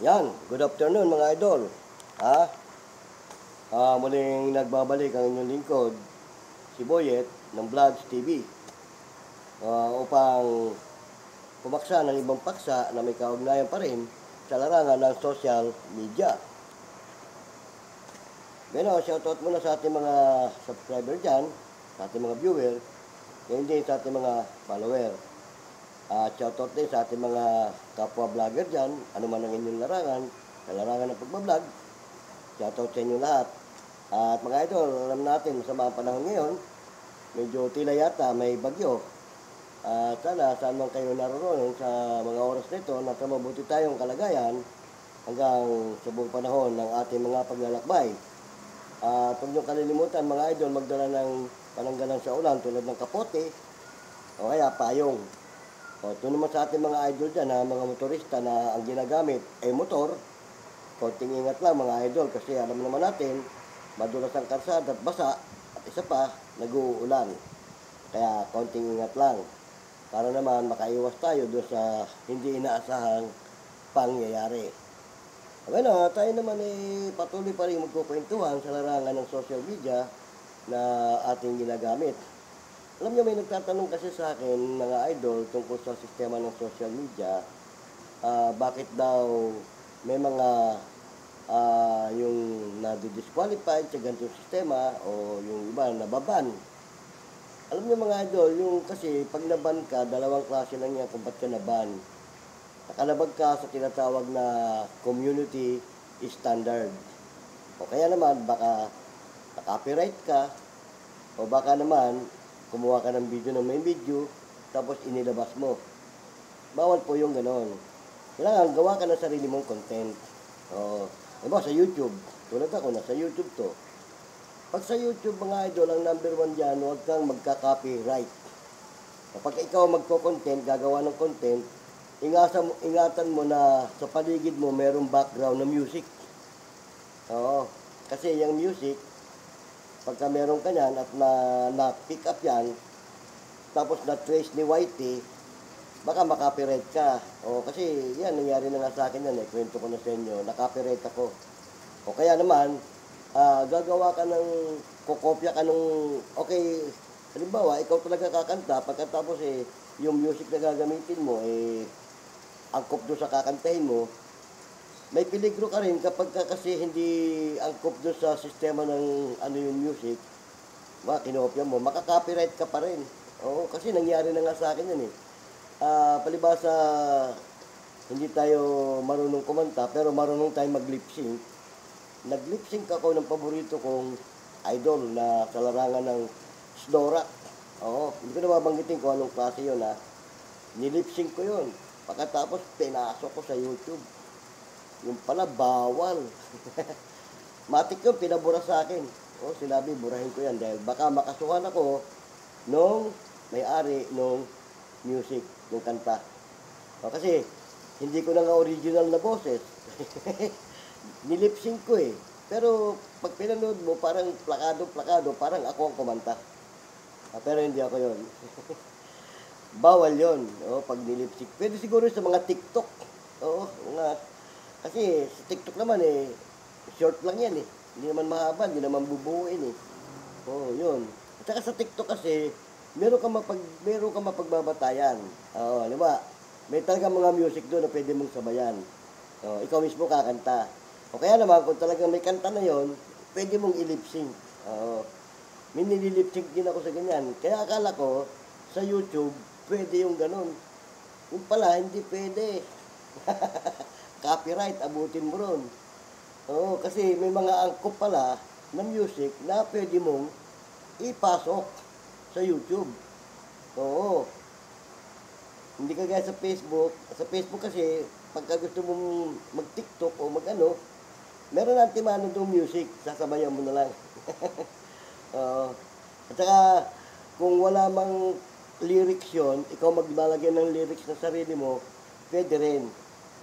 Yan, good afternoon mga idol. Ha? Muling nagbabalik ang inyong lingkod, si Boyet ng Vlogs TV. Upang pumaksa ng ibang paksa na may kaugnayan pa rin sa larangan ng social media. Bueno, shoutout muna sa ating mga subscriber dyan, sa ating mga viewer, ngayon din sa ating mga follower. Shoutout din sa ating mga kapwa vlogger dyan, ano man ang inyong larangan, sa larangan ng pagbablog. Shoutout sa inyo lahat. At mga idol, alam natin, masama ang panahon ngayon, medyo tila yata may bagyo. At sana, saan man kayo naroon sa mga oras nito, nasa mabuti tayong kalagayan hanggang sa buong panahon ng ating mga paglalakbay. At huwag niyong kalilimutan mga idol, magdala ng pananggalang sa ulan tulad ng kapote o kaya payong. Ito naman sa ating mga idol dyan, mga motorista na ang ginagamit ay motor, konting ingat lang mga idol kasi alam naman natin, madulas ang kalsada at basa at isa pa, nag-uulan. Kaya konting ingat lang para naman makaiwas tayo doon sa hindi inaasahang pangyayari. Bueno, tayo naman ay patuloy pa rin magkukwentuhan sa larangan ng social media na ating ginagamit. Alam niyo, may nagtatanong kasi sa akin, mga idol, tungkol sa sistema ng social media, bakit daw may mga yung na-disqualified sa ganitong sistema o yung iba nababan. Alam niyo mga idol, yung kasi pag naban ka, dalawang klase lang yan kung ba't ka naban. Nakalabag ka sa tinatawag na community standard. O kaya naman, baka copyright ka, o baka naman, kumuha ka ng video ng may video, tapos inilabas mo. Bawal po yung ganon. Kailangan gawa ka ng sarili mong content. O, diba, sa YouTube. Tulad ako, nasa YouTube to. Pag sa YouTube, mga idol, ang number one dyan, huwag kang magka-copyright. Kapag ikaw magko-content, gagawa ng content, ingatan mo na sa paligid mo mayroong background na music. Oo. Kasi yung music, pagka meron ka yan at na-pick up yan, tapos na-trace ni Whitey, baka makopyright ka. O kasi yan, nangyari na nga sa akin yan, kwento ko na sa inyo, nakopyright ako. O kaya naman, gagawa ka ng, kukopya ka ng, okay, halimbawa, ikaw talaga kakanta, pagkatapos yung music na gagamitin mo, angkop doon sa kakantahin mo, may peligro ka rin kapag kasi hindi angkop doon sa sistema ng ano yung music, kinopya mo, makaka-copyright ka pa rin. Oo, kasi nangyari na nga sa akin yan palibasa, hindi tayo marunong kumanta, pero marunong tayong mag-lip-sync. Nag-lip-sync ako ng paborito kong idol na sa larangan ng Snorak. Oo, hindi ko na mabanggitin kung anong klase yun Nilip-sync ko yun. Pagkatapos, pinasok ko sa YouTube. Yung pala, bawal. Matik yun, pinabura sa akin. O, sinabi, burahin ko yan dahil baka makasuhan ako nung may-ari nung music, nung kanta. O, kasi, hindi ko na nga original na boses. Nilip-sync ko Pero, pag pinanood mo, parang plakado, parang ako ang kumanta. Pero hindi ako yun. Bawal yon, pag nilipstick. Pwede siguro sa mga TikTok. Oo, kasi sa TikTok naman short lang yan Hindi naman mahaba, hindi naman bubuuin Oo, yun. At saka sa TikTok kasi, meron ka mapagbabatayan. Oo, di ba? May talaga mga music doon na pwede mong sabayan. Ikaw mismo kakanta. O kaya naman, kung talagang may kanta na yon, pwede mong ilip-sync. Oo. May nililip-sync din ako sa ganyan. Kaya akala ko, sa YouTube, pwede yung ganun. Yung pala, hindi pwede. Copyright, abutin mo ron. Oo, kasi may mga angkop pala na music na pwede mong ipasok sa YouTube. Oo. Hindi kagaya sa Facebook. Sa Facebook kasi, pagka gusto mong mag-TikTok o mag-ano, meron natin timano doon music, sasabayan mo na lang. At saka, kung wala mang lyrics yon, ikaw maglalagay ng lyrics na sarili mo, pwede rin.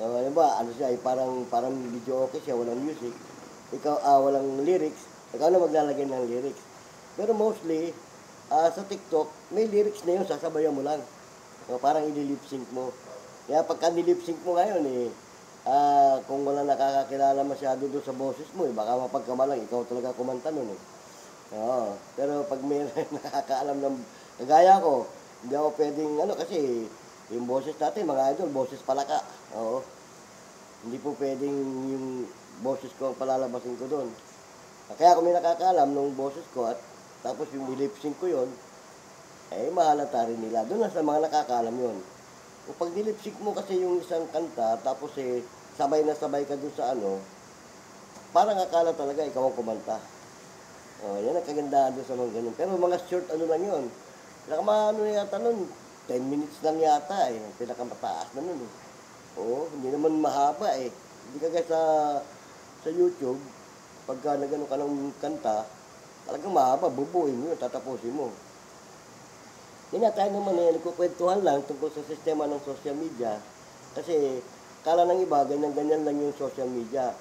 Diba, ano siya, parang video okay siya, walang music. Ikaw, walang lyrics, ikaw na maglalagay ng lyrics. Pero mostly, sa TikTok, may lyrics na yun, sasabayan mo lang. Parang ililip-sync mo. Kaya pagka nilip-sync mo ngayon kung wala nakakakilala masyado doon sa boses mo, baka mapagkamalang ikaw talaga kumanta nun eh. Oo. Pero pag may nakakaalam ng kagaya ko, hindi ako pwedeng kasi yung boses natin, mga idol, boses palaka. Oo. Hindi po pwedeng yung boses ko ang palalabasin ko doon. Kaya kung may nakakaalam ng boses ko at tapos yung nilip-sync ko yon, mahalata rin nila. Doon na sa mga nakakaalam yon. Kung pag nilip-sync mo kasi yung isang kanta, tapos sabay na sabay ka doon sa parang akala talaga ikaw ang kumanta. Yan ang kagandahan doon sa mga ganun. Pero mga short lang yun. Pinakamaano yata nun, 10 minutes lang yata ang pinakamataas na nun Oo, hindi naman mahaba Hindi kagaya sa YouTube, pagka nagano ka ng kanta, talagang mahaba, bubuin mo yun, tatapusin mo. Yan tayo naman nagkukwentuhan lang tungkol sa sistema ng social media. Kasi kala ng iba, ganyan-ganyan lang yung social media.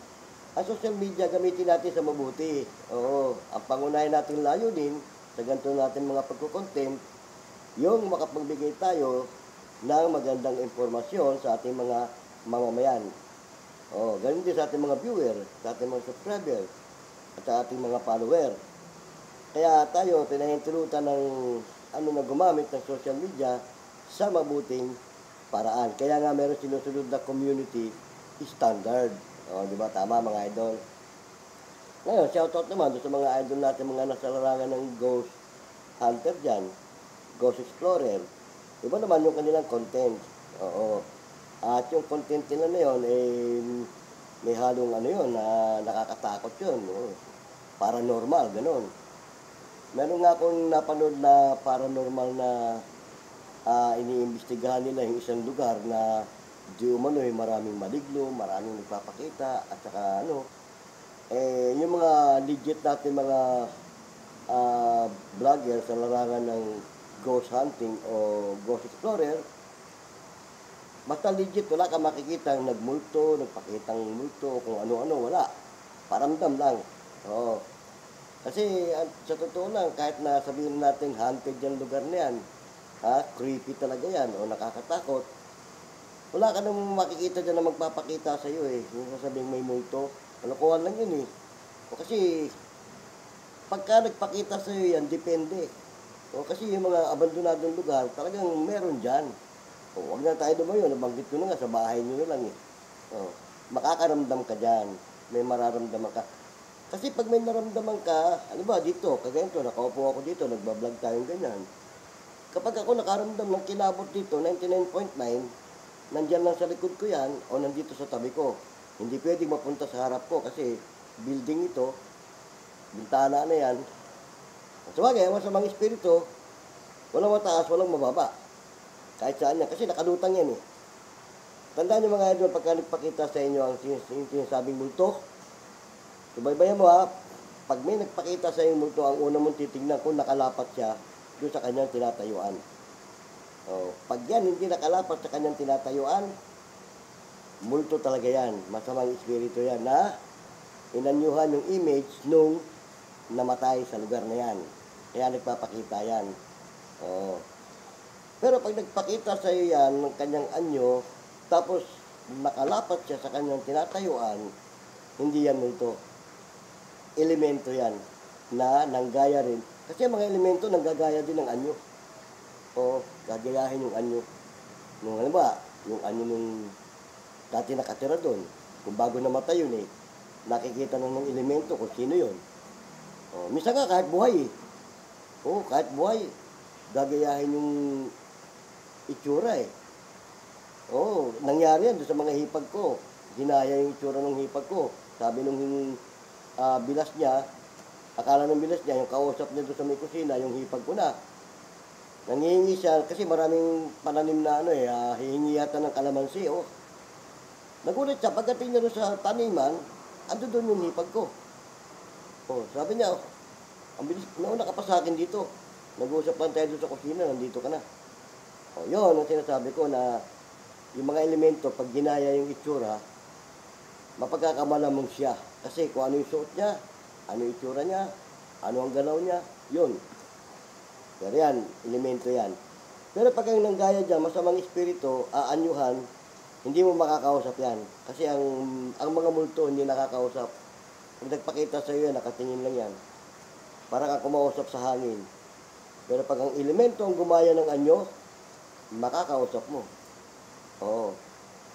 Ang social media gamitin natin sa mabuti. Oo, ang pangunahin natin layunin sa ganito natin mga pagkukontent, yung makapagbigay tayo ng magandang informasyon sa ating mga mamamayan. Ganun din sa ating mga viewer, sa ating mga subscriber, at sa ating mga follower. Kaya tayo pinahintulutan ng na gumamit ng social media sa mabuting paraan. Kaya nga meron sinusunod na community standard. Di ba? Tama mga idol. Ngayon, shoutout naman sa mga idol natin, mga nasa larangan ng Ghost Hunter dyan, Ghost Explorer. Iba naman yung kanilang content. Oo. At yung content nila na yun, may halong na nakakatakot yun. Paranormal, ganun. Meron nga akong napanood na paranormal na iniimbestigahan nila yung isang lugar na di umano maraming maligno, maraming nagpapakita, at saka yung mga legit natin mga vlogger sa larangan ng ghost hunting o ghost explorer, basta legit, wala ka makikita nagmulto, nagpakitang multo, o kung ano-ano, wala. Paramdam lang. Oo. Kasi sa totoo lang, kahit na sabihin natin haunted yung lugar na yan, creepy talaga yan, o nakakatakot, wala ka nang makikita dyan na magpapakita sa iyo Yung sasabing may multo, kalokohan lang yun kasi, pagka nagpakita sa iyo yan, depende. Kasi yung mga abandonadong lugar, talagang meron dyan. Huwag na tayo dumayo, nabanggit ko na nga, sa bahay nyo na lang Makakaramdam ka dyan, may mararamdaman ka. Kasi pag may naramdaman ka, dito, kagaya ito, nakaupo ako dito, nagbablog tayong ganyan. Kapag ako nakaramdam ng kilabot dito, 99.9, nandyan lang sa likod ko yan, o nandito sa tabi ko. Hindi pwedeng mapunta sa harap ko kasi building ito, bintana na yan. At sabagay, sa mga espiritu, walang mataas, walang mababa. Kahit saan yan, kasi nakalutang yan Tandaan nyo mga idol, pagka nagpakita sa inyo ang sinasabing multo, subaybayan mo pag may nagpakita sa inyo multo, ang una mong titignan kung nakalapat siya doon sa kanyang tinatayuan. Pag yan hindi nakalapat sa kanyang tinatayuan, multo talaga yan. Masamang espiritu yan na inanyuhan yung image nung namatay sa lugar na yan. Kaya nagpapakita yan. Pero pag nagpakita sa iyo yan ng kanyang anyo, tapos nakalapat siya sa kanyang tinatayuan, hindi yan multo. Elemento yan na nanggaya rin. Kasi mga elemento nanggagaya din ng anyo. Gagayahin yung anyo. Yung anyo nung dati nakatira doon. Kung bago namatay yun nakikita na ng elemento kung sino yun. Minsan nga kahit buhay kahit buhay, gagayahin yung itsura nangyari yan doon sa mga hipag ko. Ginaya yung itsura ng hipag ko. Sabi nung bilas niya, akala ng bilas niya, yung kausap niya doon sa may kusina, yung hipag ko na. Nangihingi siya, kasi maraming pananim na hihingi yata ng kalamansi, Nagulat siya, pagdating niya doon sa taniman, ando doon yung hipag ko. Sabi niya, ang bilis, nauna ka pa sa akin dito. Nag-uusap lang tayo doon sa kusina, nandito ka na. Yun, ang sinasabi ko na, yung mga elemento, pag ginaya yung itsura, mapagkakamalamang siya. Kasi kung ano yung suot niya, ano yung itsura niya, ano ang galaw niya, yun. Pero yan, elemento yan. Pero pag ang nanggaya dyan, masamang espiritu, aanyuhan, hindi mo makakausap yan. Kasi ang mga multo hindi nakakausap. Pag nagpakita sa iyo yan, nakatingin lang yan. Para kang kumausap sa hangin. Pero pag ang elemento ang gumaya ng anyo, makakausap mo. Oo.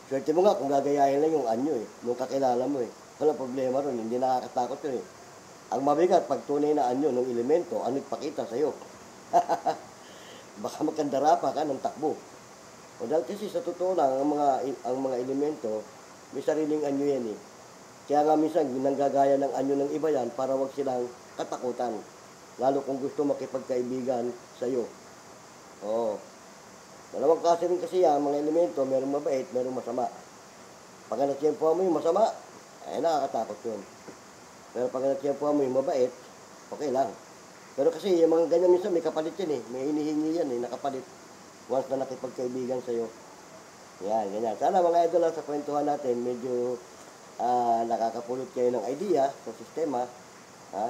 Swerte mo nga kung gagayahin lang yung anyo eh, nung kakilala mo eh. Walang problema ron, hindi nakakatakot yun eh. Ang mabigat, pag tunay na anyo ng elemento, ang nagpakita sa'yo. Baka magkandarapa ka ng takbo. O dahil kasi sa totoo lang, ang mga elemento, may sariling anyo yan eh. Kaya nga minsan, ginanggagaya ng anyo ng iba yan para wag silang katakutan. Lalo kung gusto makipagkaibigan sa'yo. Oo. Dalawang klase rin kasi yan, mga elemento, merong mabait, merong masama. Pag natiyempuhan mo yung masama, ay nakakatakot yun. Pero pag natiyempuhan mo yung mabait, okay lang. Pero kasi yung mga ganyan minsan may kapalit yan eh. May hinihingi yan eh, nakapalit. Once na nakipagkaibigan sa'yo. Yan, ganyan. Sana mga idol lang sa kwentuhan natin, medyo nakakapulot kayo ng idea sa sistema. Ha?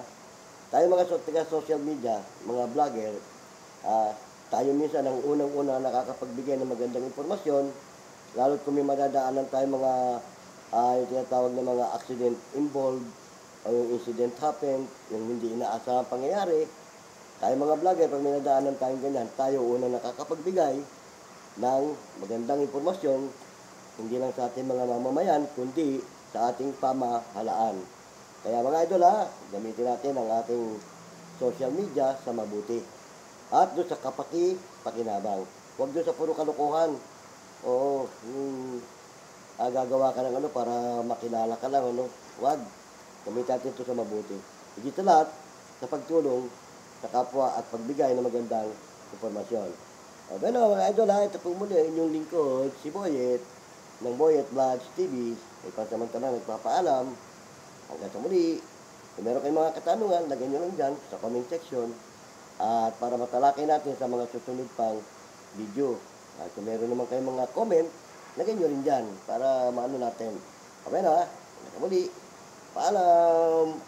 Tayo mga social media, mga vlogger, tayo minsan ang unang-una nakakapagbigay ng magandang impormasyon, lalo't kung may madadaanan tayo mga yung tinatawag na mga accident involved, o yung incident happened, yung hindi inaasahang pangyayari. Tayo mga vlogger, pag may nadaanan tayong ganyan, tayo unang nakakapagbigay ng magandang impormasyon, hindi lang sa ating mga mamamayan, kundi sa ating pamahalaan. Kaya mga idol gamitin natin ang ating social media sa mabuti. At doon sa pakinabang. Huwag doon sa puro kalokohan. Oo, gagawa ka ng para makilala ka lang, Huwag. Gamitin natin ito sa mabuti. Higit sa lahat, sa pagtulong sa kapwa at pagbigay ng magandang informasyon. Bueno, mga idol ito po muli ang inyong lingkod, si Boyet, ng Boyet Vlogs TV. Ay pansamantala nagpapaalam. Hanggang sa muli. Kung meron kayong mga katanungan, lagyan nyo lang dyan sa comment section. At para matalakay natin sa mga susunod pang video. At kung meron naman kayong mga comment, lagyan nyo rin dyan para maano natin. Okay na, hanggang sa muli. Paalam!